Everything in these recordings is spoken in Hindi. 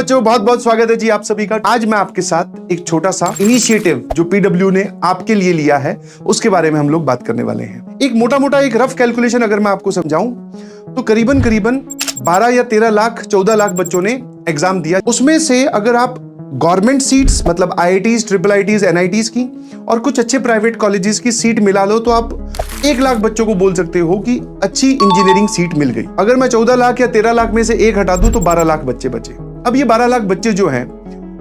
बच्चों, बहुत बहुत स्वागत है जी आप सभी का। आज मैं आपके साथ एक छोटा सा इनिशिएटिव जो पीडब्ल्यू ने आपके लिए लिया है उसके बारे में हम लोग बात करने वाले हैं। एक मोटा एक रफ कैलकुलेशन अगर मैं आपको समझाऊं तो करीबन 12 या 13 लाख 14 लाख बच्चों ने एग्जाम दिया। उसमें से अगर आप गवर्नमेंट सीट्स मतलब IITs, IIITs, NITs की और कुछ अच्छे प्राइवेट कॉलेजेस की सीट मिला लो तो आप 1 लाख बच्चों को बोल सकते हो कि अच्छी इंजीनियरिंग सीट मिल गई। अगर मैं 14 लाख या 13 लाख में से एक हटा दूं तो 12 लाख बच्चे बचे। अब ये 12 लाख बच्चे जो हैं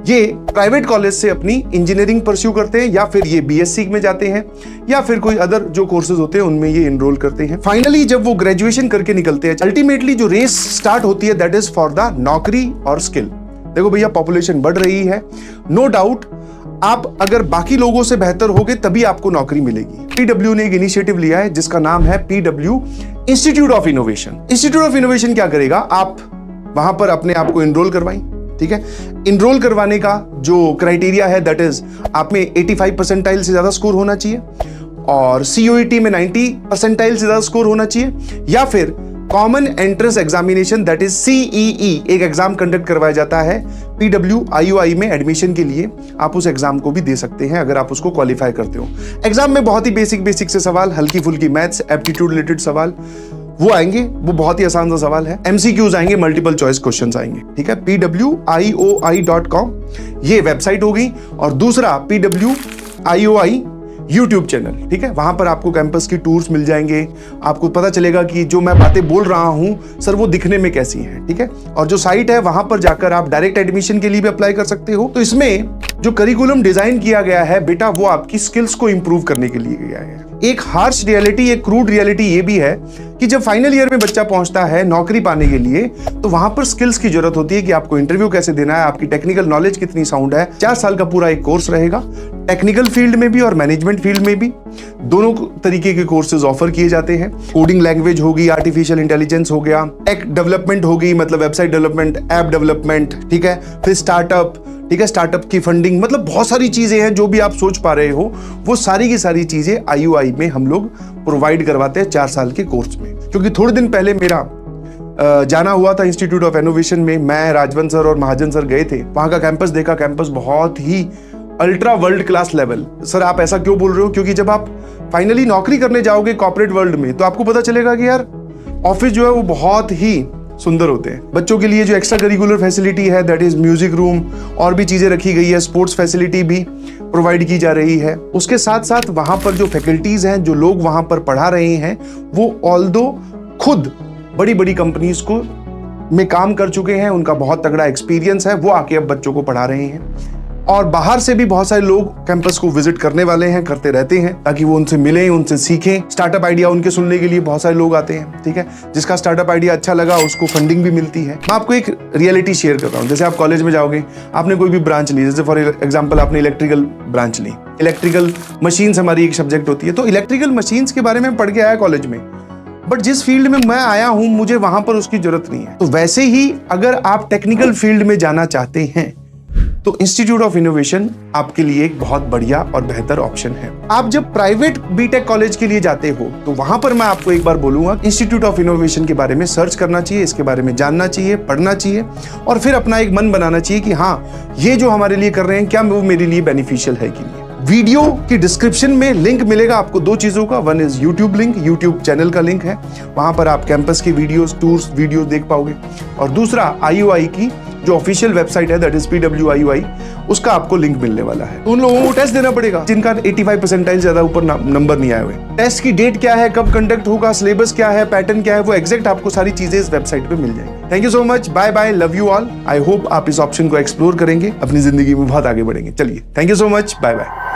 ये प्राइवेट कॉलेज से अपनी इंजीनियरिंग परस्यू करते हैं या फिर ये BSc में जाते हैं या फिर कोई अदर जो कोर्सेज होते हैं उनमें ये एनरोल करते हैं। फाइनली जब वो ग्रेजुएशन करके निकलते हैं, अल्टीमेटली जो रेस स्टार्ट होती है दैट इज फॉर द नौकरी और स्किल। देखो भैया, पॉपुलेशन बढ़ रही है, नो डाउट आप अगर बाकी लोगों से बेहतर होगे तभी आपको नौकरी मिलेगी। पीडब्ल्यू ने एक इनिशिएटिव लिया है जिसका नाम है PW institute of innovation. Institute of innovation क्या करेगा, आप वहां पर अपने आप को एनरोल करवाएं। ठीक है, एनरोल करवाने का जो क्राइटेरिया है दैट इज आप में 85 परसेंटाइल से ज्यादा स्कोर होना चाहिए और COET में 90 परसेंटाइल से ज्यादा स्कोर होना चाहिए या फिर common entrance examination that is CEE एक एग्जाम कंडक्ट करवाया जाता है पीडब्ल्यू IOI में एडमिशन के लिए। आप उस एग्जाम को भी दे सकते हैं अगर आप उसको क्वालिफाई करते हो। एग्जाम में बहुत ही बेसिक से सवाल, हल्की फुल्की मैथ्स, एप्टीट्यूड रिलेटेड सवाल वो आएंगे, वो बहुत ही आसान सा सवाल है। MCQs आएंगे, मल्टीपल चॉइस क्वेश्चंस आएंगे। ठीक है, pwIOI.com ये वेबसाइट होगी और दूसरा PW IOI YouTube चैनल। ठीक है, वहां पर आपको कैंपस की टूर्स मिल जाएंगे, आपको पता चलेगा कि जो मैं बातें बोल रहा हूं सर वो दिखने में कैसी हैं। ठीक है, और जो साइट है वहां पर जाकर आप डायरेक्ट एडमिशन के लिए भी अप्लाई कर सकते हो। तो इसमें जो करिकुलम डिजाइन किया गया है बेटा वो आपकी स्किल्स को इंप्रूव करने के लिए गया है। एक हार्श रियलिटी, एक क्रूड रियलिटी ये भी है कि जब फाइनल ईयर में बच्चा पहुंचता है नौकरी पाने के लिए तो वहां पर स्किल्स की जरूरत होती है कि आपको इंटरव्यू कैसे देना है, आपकी टेक्निकल नॉलेज कितनी साउंड है। 4 साल का पूरा एक कोर्स रहेगा, टेक्निकल फील्ड में भी और मैनेजमेंट फील्ड में भी दोनों तरीके के कोर्सेज ऑफर किए जाते हैं। कोडिंग लैंग्वेज होगी, आर्टिफिशियल इंटेलिजेंस हो गया, टेक डेवलपमेंट होगी मतलब वेबसाइट डेवलपमेंट, ऐप डेवलपमेंट। ठीक है, फिर स्टार्टअप, ठीक है, स्टार्टअप की फंडिंग, मतलब बहुत सारी चीजें हैं जो भी आप सोच पा रहे हो वो सारी की सारी चीजें IOI में हम लोग प्रोवाइड करवाते हैं 4 साल के कोर्स में। क्योंकि थोड़े दिन पहले मेरा जाना हुआ था इंस्टीट्यूट ऑफ इनोवेशन में, मैं, राजवंत सर और महाजन सर गए थे। वहां का कैंपस देखा, कैंपस बहुत ही ultra world class level. Sir आप ऐसा क्यों बोल रहे हो, क्योंकि जब आप फाइनली नौकरी करने जाओगे कॉर्पोरेट वर्ल्ड में तो आपको पता चलेगा कि यार ऑफिस जो है वो बहुत ही सुंदर होते हैं। बच्चों के लिए जो एक्स्ट्रा करिकुलर फैसिलिटी है दैट इज म्यूजिक रूम और भी चीजें रखी गई है, स्पोर्ट्स फैसिलिटी भी प्रोवाइड की जा रही है। उसके साथ साथ वहां पर जो फैकल्टीज हैं, जो लोग वहां पर पढ़ा रहे हैं वो ऑल्दो खुद बड़ी कंपनीज को में काम कर चुके हैं, उनका बहुत तगड़ा एक्सपीरियंस है, वो आके अब बच्चों को पढ़ा रहे हैं। और बाहर से भी बहुत सारे लोग कैंपस को विजिट करने वाले हैं, करते रहते हैं ताकि वो उनसे मिलें, उनसे सीखें। स्टार्टअप आइडिया उनके सुनने के लिए बहुत सारे लोग आते हैं। ठीक है, जिसका स्टार्टअप आइडिया अच्छा लगा उसको फंडिंग भी मिलती है। मैं आपको एक रियलिटी शेयर कर रहा हूँ। जैसे आप कॉलेज में जाओगे, आपने कोई भी ब्रांच ली, जैसे फॉर एग्जाम्पल आपने इलेक्ट्रिकल ब्रांच ली, इलेक्ट्रिकल मशीन्स हमारी एक सब्जेक्ट होती है, तो इलेक्ट्रिकल मशीन्स के बारे में पढ़ के आया कॉलेज में, बट जिस फील्ड में मैं आया हूं मुझे वहां पर उसकी जरूरत नहीं है। तो वैसे ही अगर आप टेक्निकल फील्ड में जाना चाहते हैं तो इंस्टीट्यूट ऑफ इनोवेशन आपके लिए एक बहुत बढ़िया और बेहतर ऑप्शन है। आप जब प्राइवेट बीटेक कॉलेज के लिए जाते हो तो वहां पर मैं आपको एक बार बोलूंगा इंस्टीट्यूट ऑफ इनोवेशन के बारे में सर्च करना चाहिए, इसके बारे में जानना चाहिए, पढ़ना चाहिए और फिर अपना एक मन बनाना चाहिए कि हाँ ये जो हमारे लिए कर रहे हैं क्या वो मेरे लिए बेनिफिशियल है कि नहीं। वीडियो की डिस्क्रिप्शन में लिंक मिलेगा आपको 2 चीजों का, one is YouTube link, YouTube channel का लिंक है, वहां पर आप कैंपस की वीडियोस, टूर्स, वीडियो देख पाओगे और दूसरा IOI की जो ऑफिशियल वेबसाइट है दैट इज PW IOI, उसका आपको लिंक मिलने वाला है। तो उन लोगों को टेस्ट देना पड़ेगा जिनका 85 परसेंटाइल ज्यादा ऊपर नंबर नहीं आए हुए। टेस्ट की डेट क्या है, कब कंडक्ट होगा, सिलेबस क्या है, पैटर्न क्या है, वो एग्जैक्ट आपको सारी चीजें इस वेबसाइट पे मिल जाएंगी। Thank you so much, bye bye, love you all. I hope आप इस ऑप्शन को एक्सप्लोर करेंगे, अपनी जिंदगी में बहुत आगे बढ़ेंगे। चलिए, thank you so much, bye bye.